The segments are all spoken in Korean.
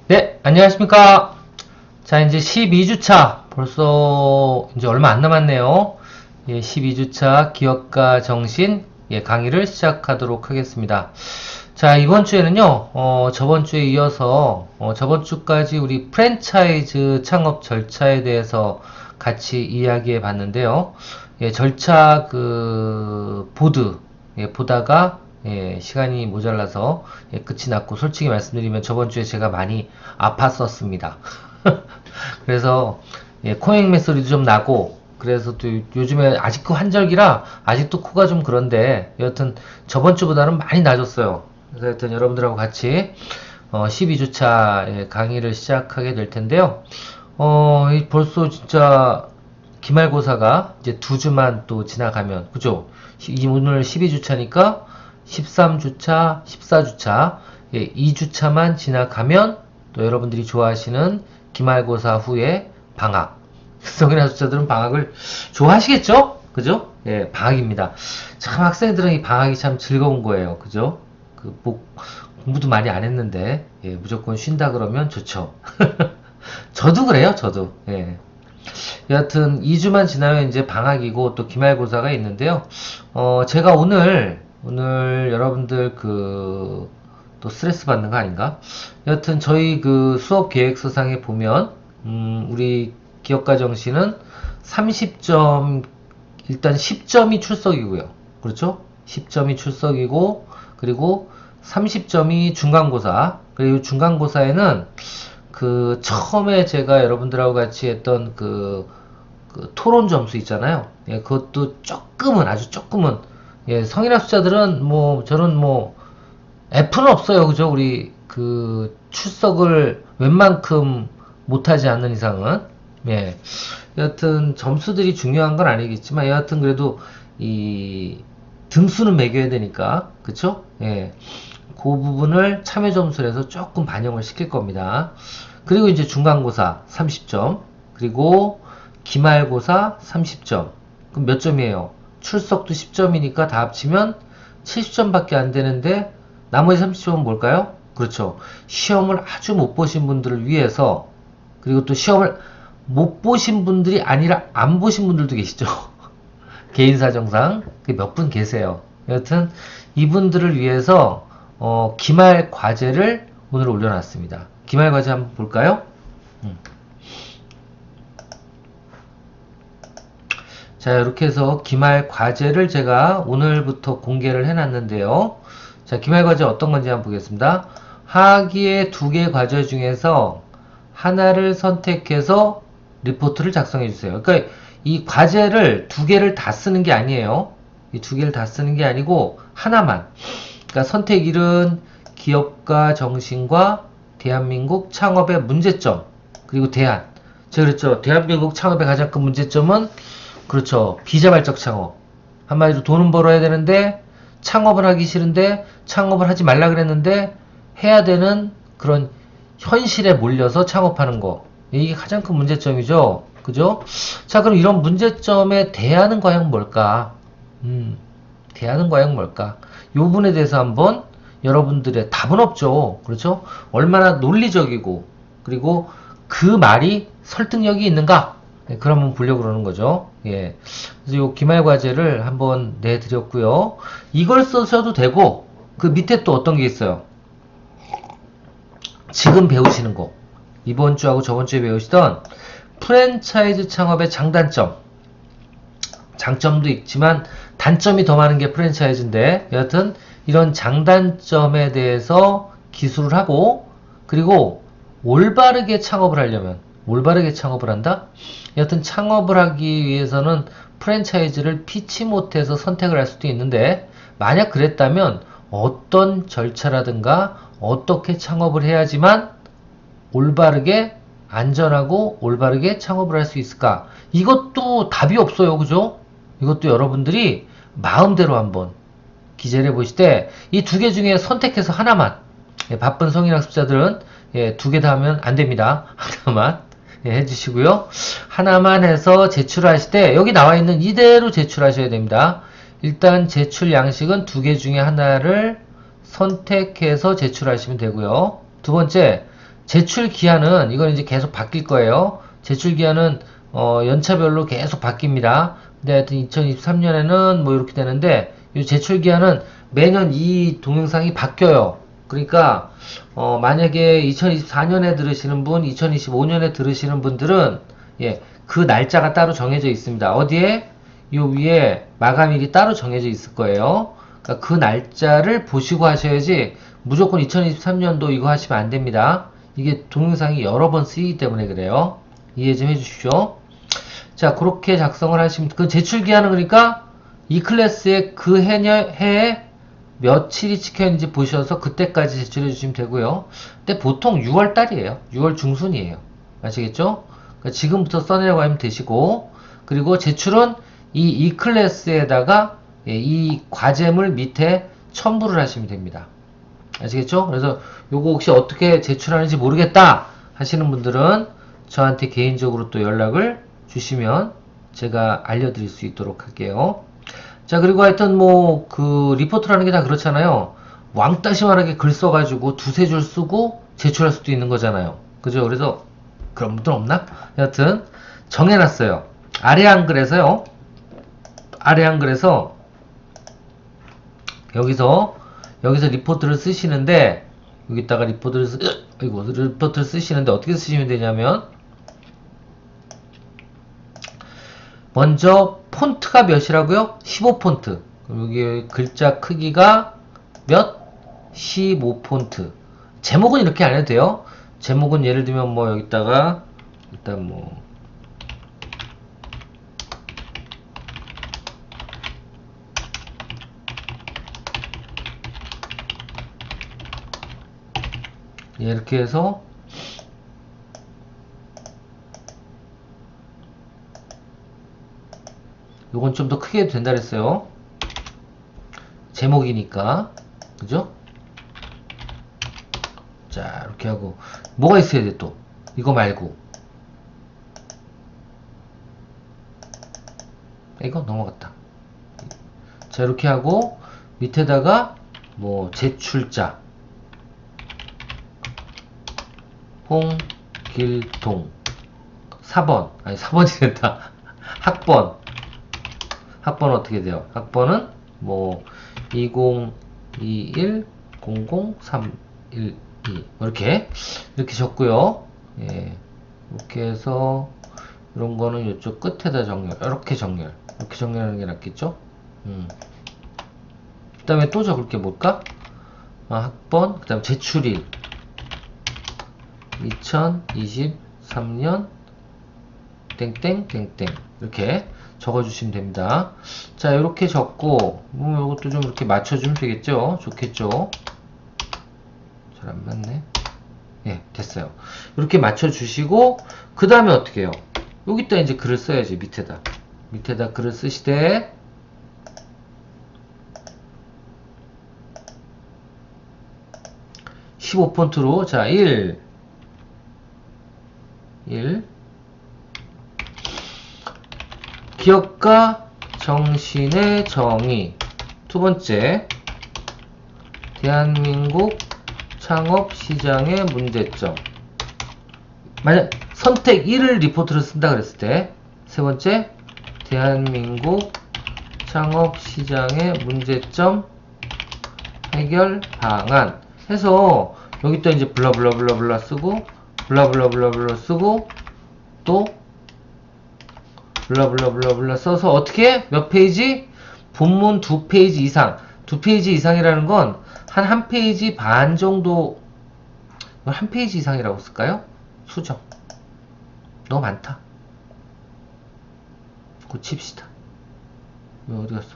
네, 안녕하십니까. 자, 이제 12주차. 벌써 이제 얼마 안 남았네요. 예, 12주차 기업가 정신 강의를 시작하도록 하겠습니다. 자, 이번 주에는요, 저번 주에 이어서, 저번 주까지 우리 프랜차이즈 창업 절차에 대해서 같이 이야기해 봤는데요. 예, 절차 보드, 보다가 시간이 모자라서 끝이 났고, 솔직히 말씀드리면 저번 주에 제가 많이 아팠었습니다. 그래서 코맹맥 소리도 좀 나고, 그래서 또 요즘에 아직도 환절기라 아직도 코가 좀 그런데 여하튼 저번 주보다는 많이 나아졌어요. 그래서 하여튼 여러분들하고 같이 12주차 강의를 시작하게 될 텐데요. 벌써 진짜 기말고사가 이제 2주만 또 지나가면, 그죠? 오늘 12주차니까 13주차, 14주차, 2주차만 지나가면 또 여러분들이 좋아하시는 기말고사 후에 방학. 성인아 숫자들은 방학을 좋아하시겠죠? 그죠? 예, 방학입니다. 참 학생들은 이 방학이 참 즐거운 거예요. 그죠? 공부도 많이 안 했는데, 무조건 쉰다 그러면 좋죠. 저도 그래요, 저도. 예. 여하튼 2주만 지나면 이제 방학이고 또 기말고사가 있는데요. 제가 오늘 여러분들 또 스트레스 받는 거 아닌가? 여하튼 저희 수업 계획서상에 보면, 우리 기업가 정시는 30점, 일단 10점이 출석이고요. 그렇죠? 10점이 출석이고, 그리고 30점이 중간고사, 그리고 중간고사에는 처음에 제가 여러분들하고 같이 했던 토론 점수 있잖아요. 예, 그것도 아주 조금은, 성인학 숫자들은 저는 F는 없어요. 그죠? 우리 출석을 웬만큼 못하지 않는 이상은. 예. 여하튼 점수들이 중요한 건 아니겠지만, 여하튼 그래도 이 등수는 매겨야 되니까. 그쵸? 예. 그 부분을 참여 점수로 해서 조금 반영을 시킬 겁니다. 그리고 이제 중간고사 30점, 그리고 기말고사 30점. 그럼 몇 점이에요? 출석도 10점이니까 다 합치면 70점밖에 안 되는데, 나머지 30점은 뭘까요? 그렇죠. 시험을 아주 못 보신 분들을 위해서, 그리고 또 시험을 못 보신 분들이 아니라 안 보신 분들도 계시죠. 개인 사정상 몇 분 계세요. 여튼 이분들을 위해서 기말 과제를 오늘 올려놨습니다. 기말 과제 한번 볼까요? 자, 이렇게 해서 기말 과제를 제가 오늘부터 공개를 해놨는데요. 자, 기말 과제 어떤 건지 한번 보겠습니다. 하기의 2개 과제 중에서 하나를 선택해서 리포트를 작성해 주세요. 그러니까 이 과제를 2개를 다 쓰는 게 아니에요. 이 2개를 다 쓰는 게 아니고 하나만. 그러니까 선택 1은 기업가 정신과 대한민국 창업의 문제점, 그리고 대안. 제가 그랬죠. 대한민국 창업의 가장 큰 문제점은, 그렇죠, 비자발적 창업. 한마디로 돈은 벌어야 되는데 창업을 하기 싫은데, 창업을 하지 말라 그랬는데 해야 되는 그런 현실에 몰려서 창업하는 거. 이게 가장 큰 문제점이죠. 그죠? 자, 그럼 이런 문제점에 대안은 과연 뭘까? 대안은 과연 뭘까? 이 부분에 대해서 한번, 여러분들의 답은 없죠. 그렇죠? 얼마나 논리적이고, 그리고 그 말이 설득력이 있는가? 그럼 한번 보려고 그러는 거죠. 예. 그래서 요 기말 과제를 한번 내드렸고요. 이걸 쓰셔도 되고, 그 밑에 또 어떤 게 있어요? 지금 배우시는 거. 이번 주하고 저번 주에 배우시던 프랜차이즈 창업의 장단점. 장점도 있지만 단점이 더 많은 게 프랜차이즈인데, 여하튼 이런 장단점에 대해서 기술을 하고, 그리고 올바르게 창업을 하려면, 올바르게 창업을 한다? 여하튼 창업을 하기 위해서는 프랜차이즈를 피치 못해서 선택을 할 수도 있는데, 만약 그랬다면 어떤 절차라든가 어떻게 창업을 해야지만 올바르게, 안전하고 올바르게 창업을 할 수 있을까? 이것도 답이 없어요. 그죠? 이것도 여러분들이 마음대로 한번 기재를 해보실 때 이 2개 중에 선택해서 하나만, 바쁜 성인학습자들은 2개 다 하면 안 됩니다. 하나만 해주시고요. 하나만 해서 제출하실 때 여기 나와 있는 이대로 제출하셔야 됩니다. 일단 제출 양식은 2개 중에 하나를 선택해서 제출하시면 되고요. 두 번째, 제출 기한은 이건 이제 계속 바뀔 거예요. 제출 기한은 연차별로 계속 바뀝니다. 근데 하여튼 2023년에는 뭐 이렇게 되는데 이 제출 기한은 매년 이 동영상이 바뀌어요. 그러니까 만약에 2024년에 들으시는 분, 2025년에 들으시는 분들은 예, 그 날짜가 따로 정해져 있습니다. 어디에? 요 위에 마감일이 따로 정해져 있을 거예요. 그러니까 그 날짜를 보시고 하셔야지 무조건 2023년도 이거 하시면 안 됩니다. 이게 동영상이 여러 번 쓰이기 때문에 그래요. 이해 좀 해주십시오. 자, 그렇게 작성을 하시면, 그 제출기한은 그러니까 이 클래스의 그 해에 며칠이 찍혀있는지 보셔서 그때까지 제출해 주시면 되고요. 근데 보통 6월 달이에요. 6월 중순이에요. 아시겠죠? 그러니까 지금부터 써내려고 하면 되시고, 그리고 제출은 이 클래스에다가 이 과제물 밑에 첨부를 하시면 됩니다. 아시겠죠? 그래서 요거 혹시 어떻게 제출하는지 모르겠다 하시는 분들은 저한테 개인적으로 또 연락을 주시면 제가 알려드릴 수 있도록 할게요. 자, 그리고 하여튼 뭐 그 리포트라는 게 다 그렇잖아요. 왕따시만하게 글 써가지고 두세 줄 쓰고 제출할 수도 있는 거잖아요. 그죠? 그래서 그런 분들 없나? 여하튼 정해놨어요. 아래 한글에서요. 아래 한글에서 여기서 리포트를 쓰시는데 여기다가 리포트를 쓰시는데 어떻게 쓰시면 되냐면 먼저 폰트가 몇이라고요? 15폰트. 그럼 여기 글자 크기가 몇? 15폰트. 제목은 이렇게 안 해도 돼요. 제목은 예를 들면 뭐 여기다가 일단 뭐 이렇게 해서 요건 좀 더 크게 해도 된다 그랬어요. 제목이니까. 그죠? 자, 이렇게 하고 뭐가 있어야 돼 또? 이거 말고. 이거 넘어갔다. 자, 이렇게 하고 밑에다가 뭐 제출자 홍길동 4번 아니 4번이 된다. 학번 어떻게 돼요? 학번은 뭐 2021-00-312 이렇게 적고요. 예, 이렇게 해서 이런 거는 이쪽 끝에다 정렬, 이렇게 정렬하는 게 낫겠죠? 그 다음에 또 적을 게 뭘까? 학번, 그 다음 제출일 2023년 땡땡땡땡 이렇게 적어주시면 됩니다. 자, 이렇게 적고 이것도 좀 이렇게 맞춰주면 되겠죠? 좋겠죠? 잘 안 맞네. 예, 됐어요. 이렇게 맞춰주시고 그 다음에 어떻게 해요? 여기다 이제 글을 써야지. 밑에다 글을 쓰시되 15폰트로 자 1 기업가 정신의 정의 두 번째 대한민국 창업시장의 문제점 만약 선택 1을 리포트를 쓴다 그랬을 때 세 번째 대한민국 창업시장의 문제점 해결 방안 해서 여기다 이제 블라블라블라블라 쓰고 블라블라블라블라 쓰고 또 블라블라블라블라 써서 어떻게 몇 페이지? 본문 2페이지 이상 2페이지 이상이라는 건 한 페이지 반 정도 한 페이지 이상이라고 쓸까요? 수정 너무 많다. 고칩시다. 왜 어디 갔어?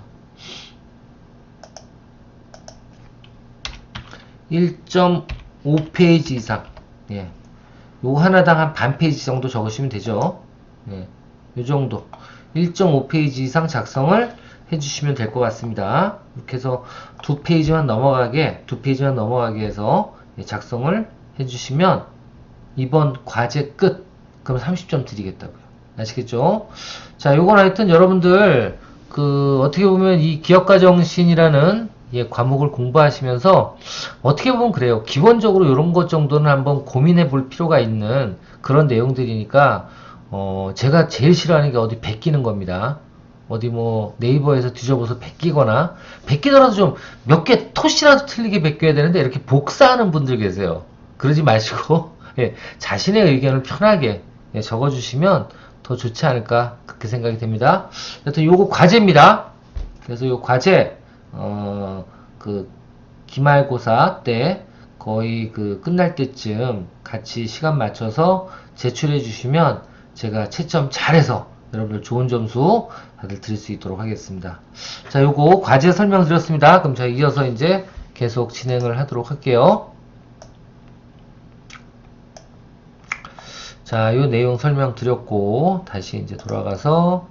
1.5페이지 이상. 예. 요 하나당 한 반 페이지 정도 적으시면 되죠. 예. 요 정도. 1.5페이지 이상 작성을 해주시면 될 것 같습니다. 이렇게 해서 2페이지만 넘어가게 해서 작성을 해주시면 이번 과제 끝. 그럼 30점 드리겠다고요. 아시겠죠? 자, 요건 하여튼 여러분들, 어떻게 보면 이 기업가 정신이라는 예, 과목을 공부하시면서 어떻게 보면 그래요. 기본적으로 이런 것 정도는 한번 고민해 볼 필요가 있는 그런 내용들이니까 제가 제일 싫어하는 게 어디 베끼는 겁니다. 어디 뭐 네이버에서 뒤져봐서 베끼거나 베끼더라도 좀 몇 개 토시라도 틀리게 베껴야 되는데 이렇게 복사하는 분들 계세요. 그러지 마시고 예, 자신의 의견을 편하게 예, 적어주시면 더 좋지 않을까 그렇게 생각이 됩니다. 여튼 요거 과제입니다. 그래서 요 과제 그 기말고사 때 거의 그 끝날 때쯤 같이 시간 맞춰서 제출해 주시면 제가 채점 잘해서 여러분들 좋은 점수 다들 드릴 수 있도록 하겠습니다. 자, 요거 과제 설명드렸습니다. 그럼 제가 이어서 이제 계속 진행을 하도록 할게요. 자, 요 내용 설명드렸고 다시 이제 돌아가서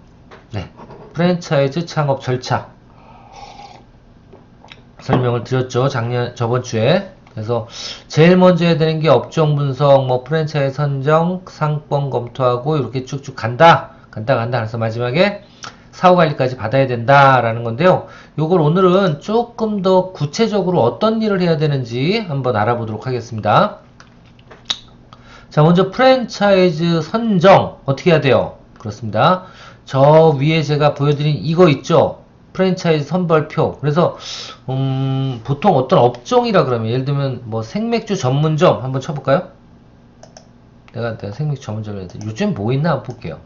네, 프랜차이즈 창업 절차 설명을 드렸죠. 저번 주에. 그래서 제일 먼저 해야 되는 게 업종 분석, 뭐 프랜차이즈 선정, 상권 검토하고 이렇게 쭉쭉 간다. 그래서 마지막에 사후 관리까지 받아야 된다라는 건데요. 요걸 오늘은 조금 더 구체적으로 어떤 일을 해야 되는지 한번 알아보도록 하겠습니다. 자, 먼저 프랜차이즈 선정 어떻게 해야 돼요? 그렇습니다. 저 위에 제가 보여드린 이거 있죠? 프랜차이즈 선발표. 그래서 보통 어떤 업종이라 그러면 예를 들면 뭐 생맥주 전문점 한번 쳐볼까요? 내가 생맥주 전문점에 요즘 뭐 있나 한번 볼게요.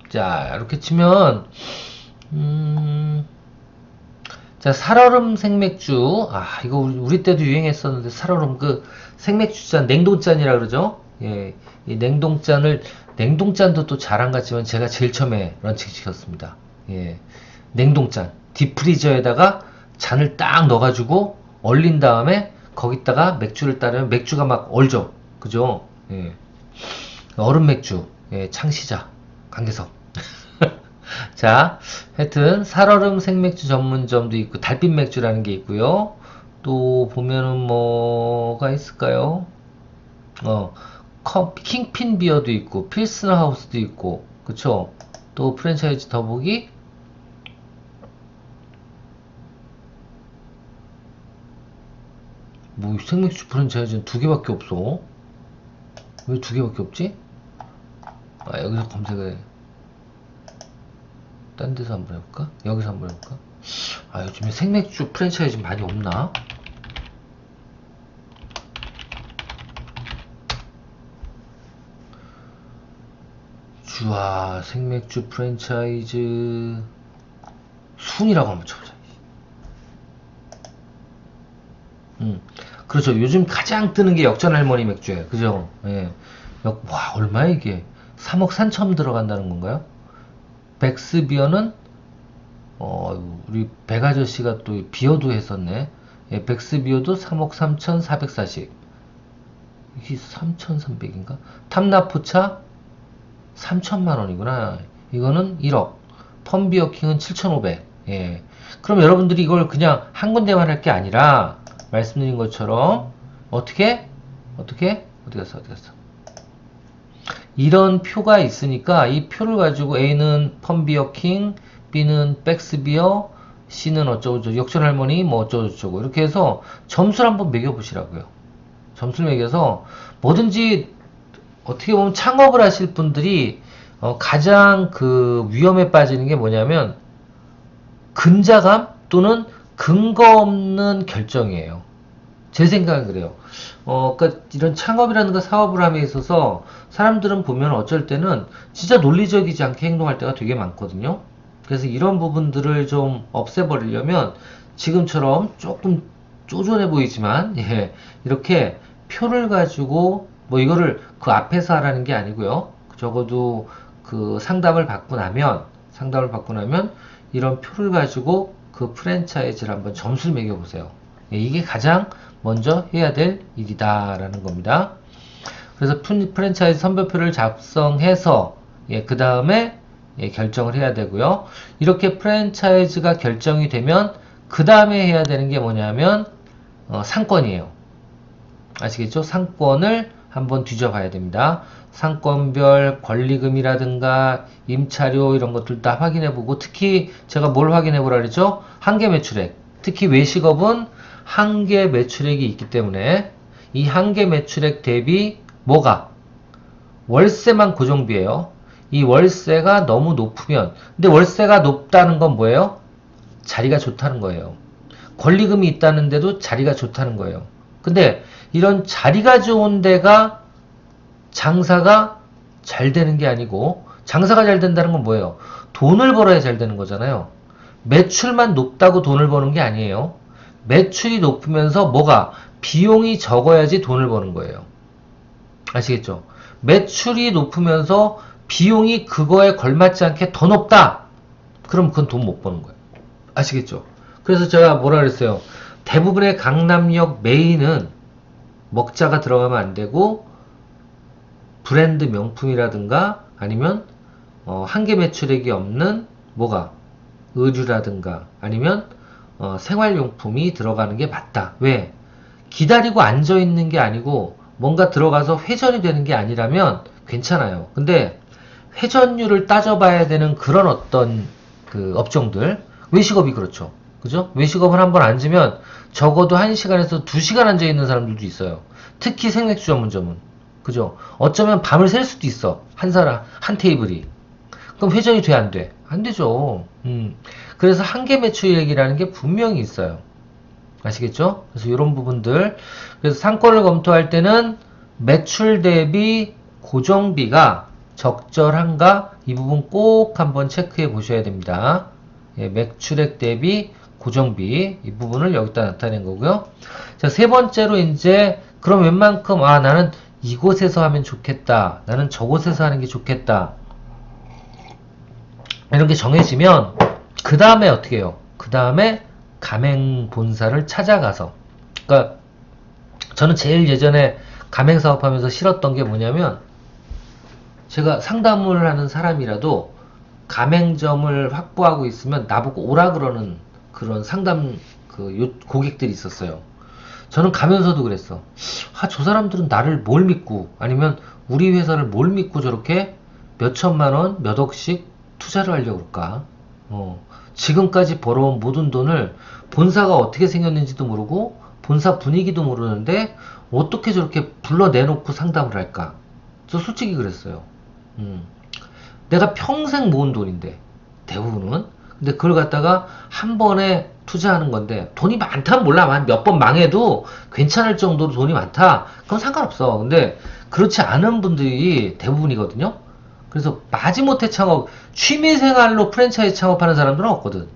자, 이렇게 치면 자, 살얼음 생맥주. 아, 이거 우리 때도 유행했었는데, 살얼음 그 생맥주잔, 냉동잔이라 그러죠? 예, 이 냉동잔도 또 잘 안 갔지만 제가 제일 처음에 런칭시켰습니다. 예, 냉동잔. 딥프리저에다가 잔을 딱 넣어가지고 얼린 다음에 거기다가 맥주를 따르면 맥주가 막 얼죠. 그죠? 예. 얼음 맥주. 예, 창시자. 강계석. 자, 하여튼 살얼음 생맥주 전문점도 있고 달빛 맥주라는 게 있고요. 또 보면은 뭐가 있을까요? 킹핀 비어도 있고 필스너 하우스도 있고 그쵸? 또 프랜차이즈 더보기 뭐 생맥주 프랜차이즈는 두 개밖에 없어. 왜 두 개밖에 없지? 아, 여기서 검색을 딴 데서 한번 해볼까? 여기서 한번 해볼까? 아, 요즘에 생맥주 프랜차이즈 많이 없나? 주아, 생맥주 프랜차이즈 순이라고 한번 쳐보자. 그렇죠. 요즘 가장 뜨는 게 역전 할머니 맥주예요. 그죠? 예. 와, 얼마야 이게? 3억 3천 들어간다는 건가요? 백스비어는 우리 백아저씨가 또 비어도 했었네. 예, 백스비어도 3억 3,440. 이게 3,300인가? 탐나포차 3천만 원이구나. 이거는 1억. 펌비어킹은 7,500. 예. 그럼 여러분들이 이걸 그냥 한 군데만 할 게 아니라 말씀드린 것처럼 어떻게 어디 갔어? 이런 표가 있으니까 이 표를 가지고 A는 펌비어킹, B는 백스비어, C는 어쩌고저쩌고, 역전할머니 뭐 어쩌고저쩌고 이렇게 해서 점수를 한번 매겨보시라고요. 점수를 매겨서 뭐든지 어떻게 보면 창업을 하실 분들이 가장 그 위험에 빠지는 게 뭐냐면 근자감 또는 근거 없는 결정이에요. 제 생각은 그래요. 그러니까 이런 창업이라는 거 사업을 함에 있어서 사람들은 보면 어쩔 때는 진짜 논리적이지 않게 행동할 때가 되게 많거든요. 그래서 이런 부분들을 좀 없애버리려면 지금처럼 조금 쪼존해 보이지만 예, 이렇게 표를 가지고 뭐 이거를 그 앞에서 하라는 게 아니고요. 적어도 그 상담을 받고 나면 이런 표를 가지고 그 프랜차이즈를 한번 점수를 매겨보세요. 예, 이게 가장 먼저 해야 될 일이다라는 겁니다. 그래서 프랜차이즈 선별표를 작성해서 예, 그 다음에 예, 결정을 해야 되고요. 이렇게 프랜차이즈가 결정이 되면 그 다음에 해야 되는 게 뭐냐면 상권이에요. 아시겠죠? 상권을 한번 뒤져봐야 됩니다. 상권별 권리금이라든가 임차료 이런 것들 다 확인해보고, 특히 제가 뭘 확인해보라 그랬죠? 한계 매출액. 특히 외식업은 한계 매출액이 있기 때문에 이 한계 매출액 대비 뭐가? 월세만 고정비예요. 이 월세가 너무 높으면, 근데 월세가 높다는 건 뭐예요? 자리가 좋다는 거예요. 권리금이 있다는데도 자리가 좋다는 거예요. 근데 이런 자리가 좋은 데가 장사가 잘 되는 게 아니고, 장사가 잘 된다는 건 뭐예요? 돈을 벌어야 잘 되는 거잖아요. 매출만 높다고 돈을 버는 게 아니에요. 매출이 높으면서 뭐가? 비용이 적어야지 돈을 버는 거예요. 아시겠죠? 매출이 높으면서 비용이 그거에 걸맞지 않게 더 높다. 그럼 그건 돈 못 버는 거예요. 아시겠죠? 그래서 제가 뭐라 그랬어요? 대부분의 강남역 메인은 먹자가 들어가면 안 되고, 브랜드 명품이라든가 아니면 한계 매출액이 없는 뭐가? 의류라든가 아니면 생활용품이 들어가는 게 맞다. 왜? 기다리고 앉아있는 게 아니고 뭔가 들어가서 회전이 되는 게 아니라면 괜찮아요. 근데 회전율을 따져봐야 되는 그런 어떤 그 업종들, 외식업이 그렇죠. 그죠? 외식업을 한번 앉으면 적어도 1시간에서 2시간 앉아있는 사람들도 있어요. 특히 생맥주 전문점은. 그죠? 어쩌면 밤을 샐 수도 있어. 한 사람, 한 테이블이. 그럼 회전이 돼, 안 돼? 안 되죠. 그래서 한계 매출액이라는 게 분명히 있어요. 아시겠죠? 그래서 이런 부분들. 그래서 상권을 검토할 때는 매출 대비 고정비가 적절한가? 이 부분 꼭 한번 체크해 보셔야 됩니다. 예, 매출액 대비 고정비. 이 부분을 여기다 나타낸 거고요. 자, 세 번째로 이제, 그럼 웬만큼, 나는 이곳에서 하면 좋겠다. 나는 저곳에서 하는 게 좋겠다. 이런 게 정해지면, 그 다음에 어떻게 해요? 그 다음에 가맹 본사를 찾아가서, 그러니까 저는 제일 예전에 가맹 사업하면서 싫었던 게 뭐냐면, 제가 상담을 하는 사람이라도 가맹점을 확보하고 있으면 나보고 오라 그러는 그런 상담 고객들이 있었어요. 저는 가면서도 그랬어. 저 사람들은 나를 뭘 믿고, 아니면 우리 회사를 뭘 믿고 저렇게 몇 천만 원, 몇 억씩 투자를 하려고 그럴까? 지금까지 벌어온 모든 돈을 본사가 어떻게 생겼는지도 모르고 본사 분위기도 모르는데 어떻게 저렇게 불러내놓고 상담을 할까? 저 솔직히 그랬어요. 내가 평생 모은 돈인데, 대부분은. 근데 그걸 갖다가 한 번에 투자하는 건데, 돈이 많다면 몰라. 몇 번 망해도 괜찮을 정도로 돈이 많다? 그건 상관없어. 근데 그렇지 않은 분들이 대부분이거든요. 그래서 마지못해 창업, 취미생활로 프랜차이즈 창업하는 사람들은 없거든.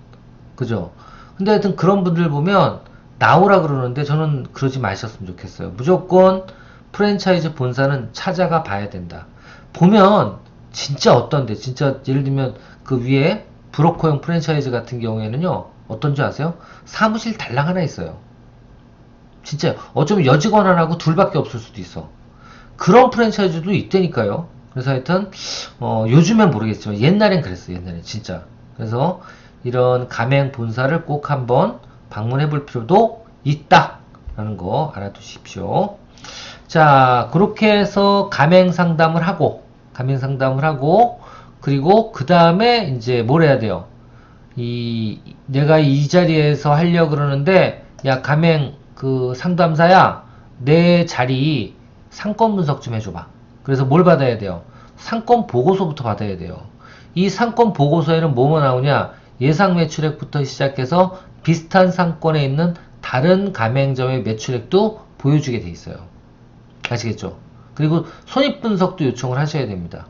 그죠? 근데 하여튼 그런 분들 보면 나오라 그러는데 저는 그러지 마셨으면 좋겠어요. 무조건 프랜차이즈 본사는 찾아가 봐야 된다. 보면 진짜 어떤데, 진짜 예를 들면 그 위에 브로커용 프랜차이즈 같은 경우에는요, 어떤지 아세요? 사무실 달랑 하나 있어요. 진짜 어쩌면 여직원 하나하고 둘밖에 없을 수도 있어. 그런 프랜차이즈도 있다니까요. 그래서 하여튼 요즘엔 모르겠지만 옛날엔 그랬어요. 옛날엔 진짜. 그래서 이런 가맹 본사를 꼭 한번 방문해 볼 필요도 있다라는 거 알아두십시오. 자, 그렇게 해서 가맹 상담을 하고 그리고 그 다음에 이제 뭘 해야 돼요? 내가 이 자리에서 하려고 그러는데, 야, 가맹 그 상담사야, 내 자리 상권 분석 좀 해줘봐. 그래서 뭘 받아야 돼요? 상권 보고서부터 받아야 돼요. 이 상권 보고서에는 뭐뭐 나오냐? 예상 매출액부터 시작해서 비슷한 상권에 있는 다른 가맹점의 매출액도 보여주게 돼 있어요. 아시겠죠? 그리고 손익분석도 요청을 하셔야 됩니다.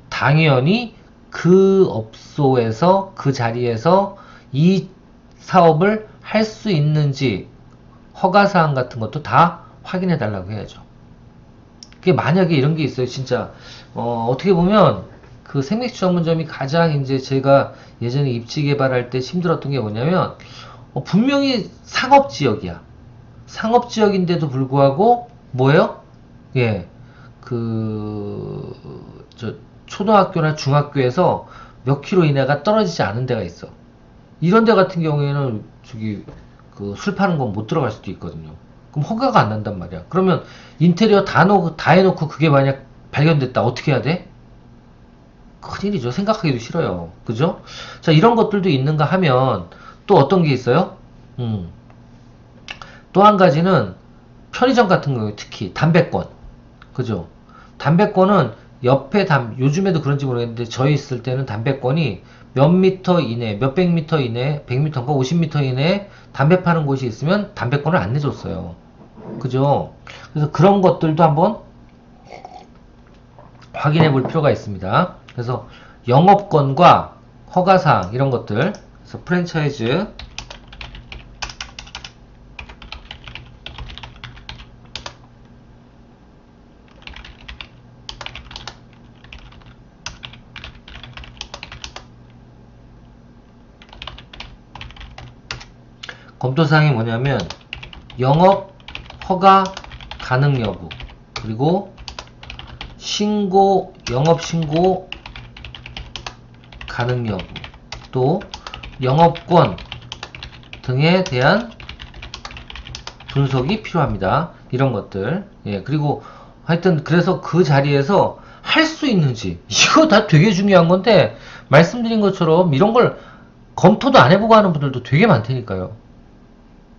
당연히 그 업소에서, 그 자리에서 이 사업을 할 수 있는지 허가사항 같은 것도 다 확인해 달라고 해야죠. 그게 만약에 이런 게 있어요. 진짜 어떻게 보면 그 생맥주 전문점이 가장 이제 제가 예전에 입지 개발할 때 힘들었던 게 뭐냐면, 분명히 상업지역이야. 상업지역인데도 불구하고 뭐예요? 예, 초등학교나 중학교에서 몇 킬로 이내가 떨어지지 않은 데가 있어. 이런 데 같은 경우에는 술 파는 건 못 들어갈 수도 있거든요. 그럼 허가가 안 난단 말이야. 그러면 인테리어 다 해놓고 그게 만약 발견됐다. 어떻게 해야 돼? 큰일이죠. 생각하기도 싫어요. 그죠? 자, 이런 것들도 있는가 하면 또 어떤 게 있어요? 또 한 가지는 편의점 같은 경우에 특히 담배권. 그죠? 담배권은 옆에 요즘에도 그런지 모르겠는데 저희 있을 때는 담배권이 몇 미터 이내, 몇백 미터 이내, 100미터인가 50미터 이내에 담배 파는 곳이 있으면 담배권을 안 내줬어요. 그죠? 그래서 그런 것들도 한번 확인해 볼 필요가 있습니다. 그래서 영업권과 허가사항 이런 것들, 그래서 프랜차이즈 검토사항이 뭐냐면 영업 허가 가능 여부, 그리고 영업 신고 가능 여부, 또 영업권 등에 대한 분석이 필요합니다. 이런 것들. 예, 그리고 하여튼 그래서 그 자리에서 할 수 있는지, 이거 다 되게 중요한 건데 말씀드린 것처럼 이런 걸 검토도 안 해보고 하는 분들도 되게 많다니까요.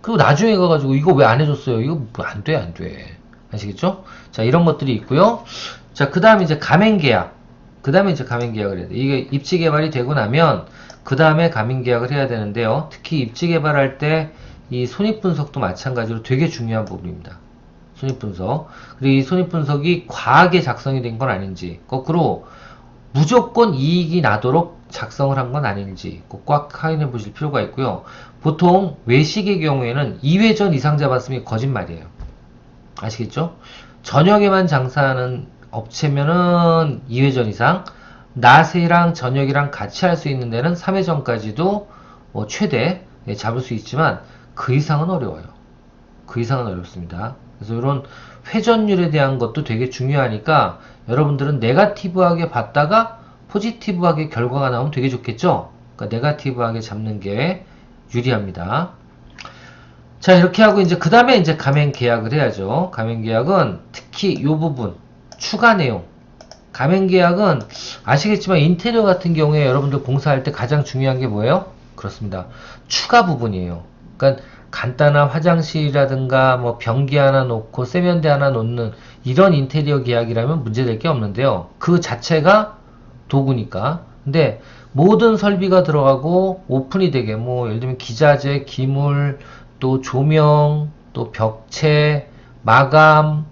그리고 나중에 가가지고 이거 왜 안 해줬어요? 이거 뭐 안 돼, 안 돼. 아시겠죠? 자, 이런 것들이 있고요. 자, 그 다음에 이제 가맹계약. 그 다음에 이제 가맹계약을 해야 돼. 이게 입지개발이 되고 나면 그 다음에 가맹계약을 해야 되는데요. 특히 입지개발할 때 이 손익분석도 마찬가지로 되게 중요한 부분입니다. 손익분석. 그리고 이 손익분석이 과하게 작성이 된 건 아닌지, 거꾸로 무조건 이익이 나도록 작성을 한 건 아닌지 꼭 확인해 보실 필요가 있고요. 보통 외식의 경우에는 2회 전 이상 잡았으면 거짓말이에요. 아시겠죠? 저녁에만 장사하는 업체면은 2회 전 이상, 낮이랑 저녁이랑 같이 할 수 있는 데는 3회 전까지도 최대 잡을 수 있지만 그 이상은 어려워요. 그 이상은 어렵습니다. 그래서 이런 회전율에 대한 것도 되게 중요하니까 여러분들은 네거티브하게 봤다가 포지티브하게 결과가 나오면 되게 좋겠죠? 그러니까 네거티브하게 잡는 게 유리합니다. 자, 이렇게 하고 이제 그 다음에 이제 가맹 계약을 해야죠. 가맹 계약은 특히 이 부분 추가 내용. 가맹 계약은 아시겠지만 인테리어 같은 경우에 여러분들 공사할 때 가장 중요한 게 뭐예요? 그렇습니다. 추가 부분이에요. 그러니까 간단한 화장실이라든가 뭐 변기 하나 놓고 세면대 하나 놓는 이런 인테리어 계약이라면 문제될 게 없는데요. 그 자체가 도구니까. 근데 모든 설비가 들어가고 오픈이 되게 뭐 예를 들면 기자재, 기물, 또 조명, 또 벽체, 마감,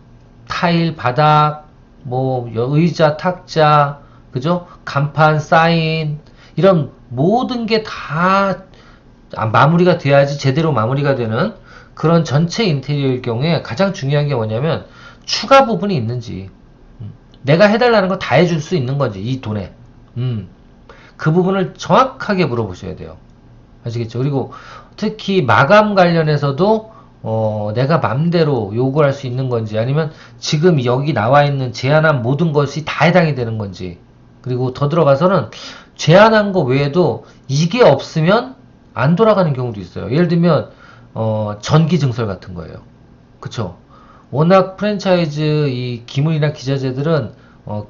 타일, 바닥, 뭐 의자, 탁자, 그죠? 간판, 사인 이런 모든 게 다 마무리가 돼야지 제대로 마무리가 되는 그런 전체 인테리어일 경우에 가장 중요한 게 뭐냐면 추가 부분이 있는지, 내가 해달라는 거 다 해줄 수 있는 건지 이 돈에 그 부분을 정확하게 물어보셔야 돼요. 아시겠죠? 그리고 특히 마감 관련해서도 내가 맘대로 요구할 수 있는 건지, 아니면 지금 여기 나와 있는 제한한 모든 것이 다 해당이 되는 건지, 그리고 더 들어가서는 제한한 거 외에도 이게 없으면 안 돌아가는 경우도 있어요. 예를 들면 전기 증설 같은 거예요. 그쵸? 워낙 프랜차이즈 이 기물이나 기자재들은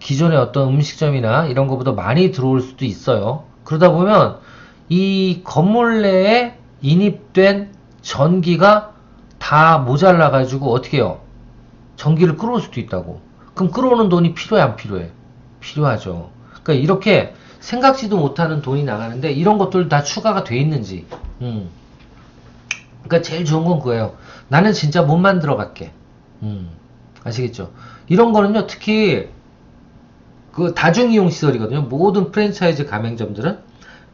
기존의 어떤 음식점이나 이런 것보다 많이 들어올 수도 있어요. 그러다 보면 이 건물 내에 인입된 전기가 다 모자라 가지고 어떻게 해요? 전기를 끌어올 수도 있다고. 그럼 끌어오는 돈이 필요해, 안 필요해? 필요하죠. 그러니까 이렇게 생각지도 못하는 돈이 나가는데 이런 것들 다 추가가 돼 있는지. 그러니까 제일 좋은 건 그거예요. 나는 진짜 못 만들어 갈게. 아시겠죠? 이런 거는요, 특히 그 다중이용 시설이거든요. 모든 프랜차이즈 가맹점들은.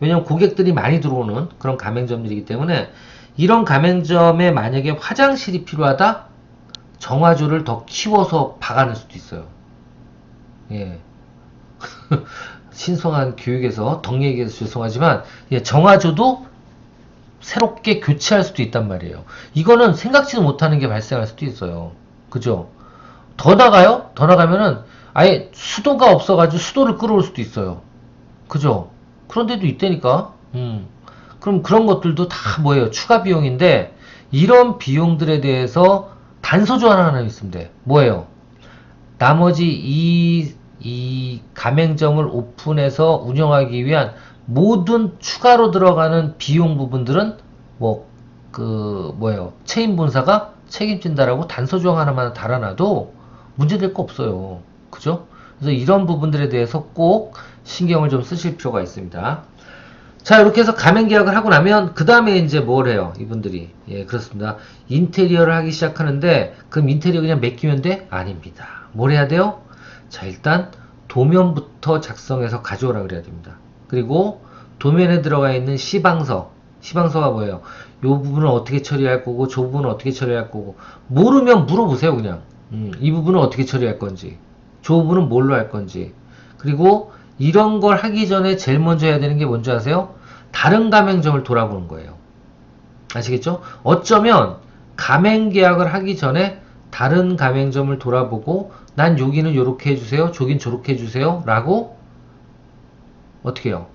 왜냐면 고객들이 많이 들어오는 그런 가맹점들이기 때문에 이런 가맹점에 만약에 화장실이 필요하다? 정화조를 더 키워서 박아낼 수도 있어요. 예. 신성한 교육에서 덕 얘기해서 죄송하지만 예, 정화조도 새롭게 교체할 수도 있단 말이에요. 이거는 생각지도 못하는 게 발생할 수도 있어요. 그죠? 더 나가요? 더 나가면은 아예 수도가 없어가지고 수도를 끌어올 수도 있어요. 그죠? 그런 데도 있다니까. 그럼 그런 것들도 다 뭐예요? 추가 비용인데 이런 비용들에 대해서 단서 조항 하나 있으면 돼. 뭐예요? 나머지 이 가맹점을 오픈해서 운영하기 위한 모든 추가로 들어가는 비용 부분들은 뭐예요? 체인 본사가 책임진다라고 단서 조항 하나만 달아놔도 문제될 거 없어요. 그죠? 그래서 이런 부분들에 대해서 꼭 신경을 좀 쓰실 필요가 있습니다. 자, 이렇게 해서 가맹 계약을 하고 나면 그 다음에 이제 뭘 해요? 이분들이. 예, 그렇습니다. 인테리어를 하기 시작하는데 그럼 인테리어 그냥 맡기면 돼? 아닙니다. 뭘 해야 돼요? 자, 일단 도면부터 작성해서 가져오라 그래야 됩니다. 그리고 도면에 들어가 있는 시방서가 뭐예요? 요 부분은 어떻게 처리할 거고 저 부분은 어떻게 처리할 거고 모르면 물어보세요. 그냥 이 부분은 어떻게 처리할 건지 저 부분은 뭘로 할 건지. 그리고 이런 걸 하기 전에 제일 먼저 해야 되는 게 뭔지 아세요? 다른 가맹점을 돌아보는 거예요. 아시겠죠? 어쩌면 가맹 계약을 하기 전에 다른 가맹점을 돌아보고 난 여기는 요렇게 해주세요, 저긴 저렇게 해주세요 라고 어떻게 해요?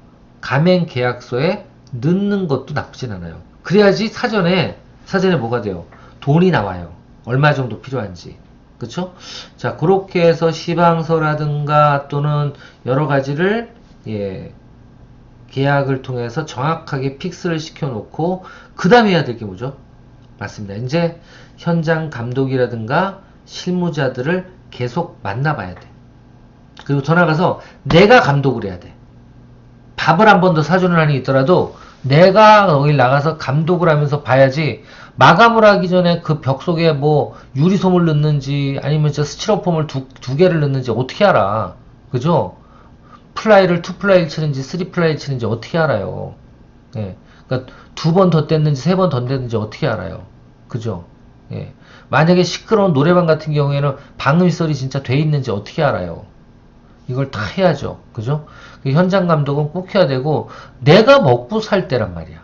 가맹 계약서에 넣는 것도 나쁘진 않아요. 그래야지 사전에 뭐가 돼요? 돈이 나와요. 얼마 정도 필요한지. 그쵸? 자, 그렇게 해서 시방서라든가 또는 여러 가지를, 예, 계약을 통해서 정확하게 픽스를 시켜놓고, 그 다음에 해야 될 게 뭐죠? 맞습니다. 이제 현장 감독이라든가 실무자들을 계속 만나봐야 돼. 그리고 더 나가서 내가 감독을 해야 돼. 밥을 한 번 더 사주는 한이 있더라도 내가 거기 나가서 감독을 하면서 봐야지 마감을 하기 전에 그 벽 속에 뭐 유리솜을 넣는지 아니면 저 스티로폼을 두 개를 넣는지 어떻게 알아. 그죠? 플라이를 2플라이를 치는지 3플라이를 치는지 어떻게 알아요. 예. 그러니까 2번 더 뗐는지 3번 더 뗐는지 어떻게 알아요. 그죠? 예. 만약에 시끄러운 노래방 같은 경우에는 방음시설이 진짜 돼 있는지 어떻게 알아요. 이걸 다 해야죠. 그죠? 그 현장 감독은 꼭 해야 되고, 내가 먹고 살 때란 말이야.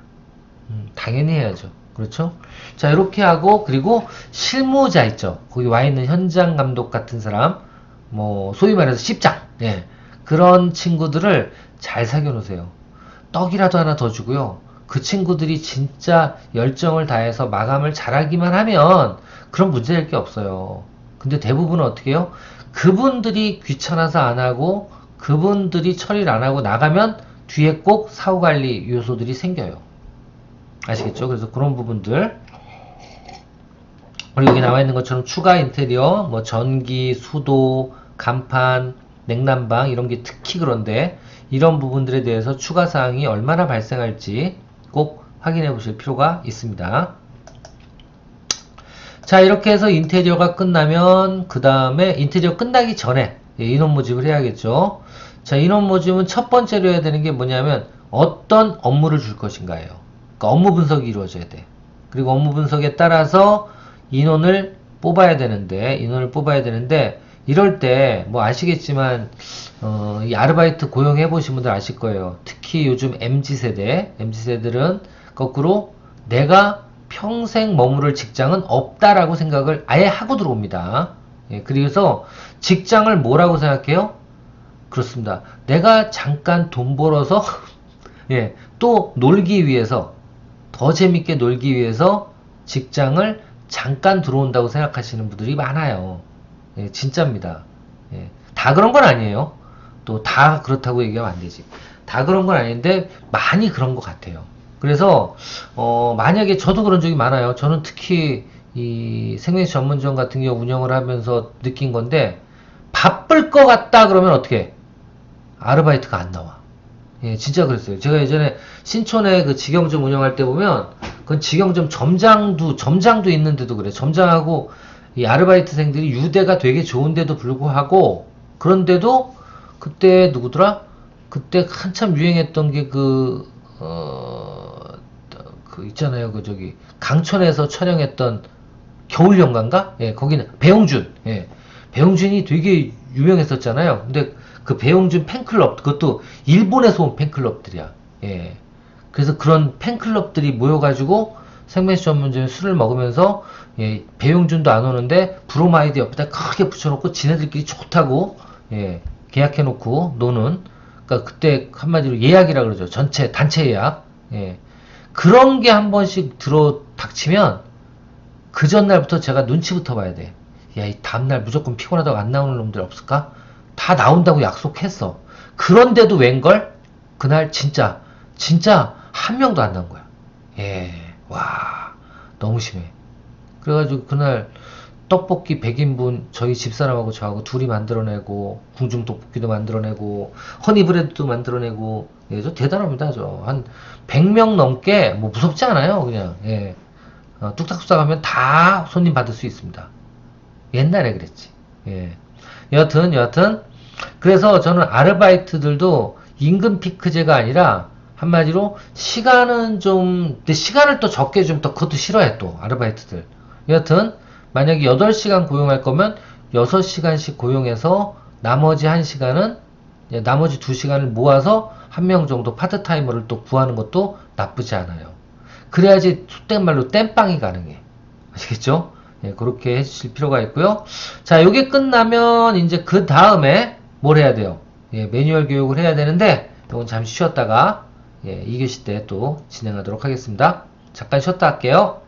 당연히 해야죠. 그렇죠? 자, 이렇게 하고, 그리고 실무자 있죠. 거기 와 있는 현장 감독 같은 사람, 뭐, 소위 말해서 씹장. 예. 그런 친구들을 잘 사귀어 놓으세요. 떡이라도 하나 더 주고요. 그 친구들이 진짜 열정을 다해서 마감을 잘하기만 하면, 그런 문제 될 게 없어요. 근데 대부분은 어떻게 해요? 그분들이 귀찮아서 안 하고 그분들이 처리를 안 하고 나가면 뒤에 꼭 사후관리 요소들이 생겨요. 아시겠죠? 그래서 그런 부분들, 그리고 여기 나와 있는 것처럼 추가 인테리어, 뭐 전기, 수도, 간판, 냉난방 이런 게 특히 그런데 이런 부분들에 대해서 추가 사항이 얼마나 발생할지 꼭 확인해 보실 필요가 있습니다. 자, 이렇게 해서 인테리어가 끝나면 그 다음에 인테리어 끝나기 전에 인원 모집을 해야겠죠. 자, 인원 모집은 첫 번째로 해야 되는 게 뭐냐면 어떤 업무를 줄 것인가예요. 그러니까 업무 분석이 이루어져야 돼. 그리고 업무 분석에 따라서 인원을 뽑아야 되는데 이럴 때 뭐 아시겠지만 이 아르바이트 고용해 보신 분들 아실 거예요. 특히 요즘 MZ세대들은 거꾸로 내가 평생 머무를 직장은 없다라고 생각을 아예 하고 들어옵니다. 예, 그래서 직장을 뭐라고 생각해요? 그렇습니다. 내가 잠깐 돈 벌어서 예, 또 놀기 위해서 더 재밌게 놀기 위해서 직장을 잠깐 들어온다고 생각하시는 분들이 많아요. 예, 진짜입니다. 예, 다 그런 건 아니에요. 또 다 그렇다고 얘기하면 안 되지. 다 그런 건 아닌데 많이 그런 것 같아요. 그래서 만약에 저도 그런 적이 많아요. 저는 특히 이 생명시 전문점 같은 경우 운영을 하면서 느낀 건데 바쁠 것 같다 그러면 어떻게 해? 아르바이트가 안 나와. 예, 진짜 그랬어요. 제가 예전에 신촌에 그 직영점 운영할 때 보면 그 직영점 점장도 있는데도 그래. 점장하고 이 아르바이트생들이 유대가 되게 좋은데도 불구하고 그런데도 그때 누구더라? 그때 한참 유행했던 게 그 있잖아요. 그 저기 강촌에서 촬영했던 겨울연가인가? 예, 거기는 배용준. 예. 배용준이 되게 유명했었잖아요. 근데 그 배용준 팬클럽 그것도 일본에서 온 팬클럽들이야. 예. 그래서 그런 팬클럽들이 모여가지고 생매시 전문점에 술을 먹으면서 예, 배용준도 안 오는데 브로마이드 옆에다 크게 붙여놓고 지네들끼리 좋다고 예, 계약해놓고 노는 그러니까 그때 한마디로 예약이라 그러죠. 전체 단체 예약. 예. 그런 게 한 번씩 들어 닥치면 그 전날부터 제가 눈치부터 봐야 돼. 야, 이 다음날 무조건 피곤하다고 안 나오는 놈들 없을까? 다 나온다고 약속했어. 그런데도 웬걸? 그날 진짜 한 명도 안 나온 거야. 예, 와, 너무 심해. 그래가지고 그날 떡볶이 100인분 저희 집사람하고 저하고 둘이 만들어내고, 궁중떡볶이도 만들어내고, 허니브레드도 만들어내고, 예, 저 대단합니다. 저 한 100명 넘게 뭐 무섭지 않아요. 그냥 예. 뚝딱뚝딱 하면 다 손님 받을 수 있습니다. 옛날에 그랬지. 예. 여하튼 그래서 저는 아르바이트들도 임금 피크제가 아니라 한마디로 시간은 좀, 근데 시간을 또 적게 주면 또 그것도 싫어해 또 아르바이트들. 여하튼 만약에 8시간 고용할 거면 6시간씩 고용해서 나머지 1시간은, 나머지 2시간을 모아서 한 명 정도 파트타이머를 또 구하는 것도 나쁘지 않아요. 그래야지 속된 말로 땜빵이 가능해. 아시겠죠? 예, 그렇게 해주실 필요가 있고요. 자, 요게 끝나면 이제 그 다음에 뭘 해야 돼요? 예, 매뉴얼 교육을 해야 되는데 이건 잠시 쉬었다가 예, 2교시 때 또 진행하도록 하겠습니다. 잠깐 쉬었다 할게요.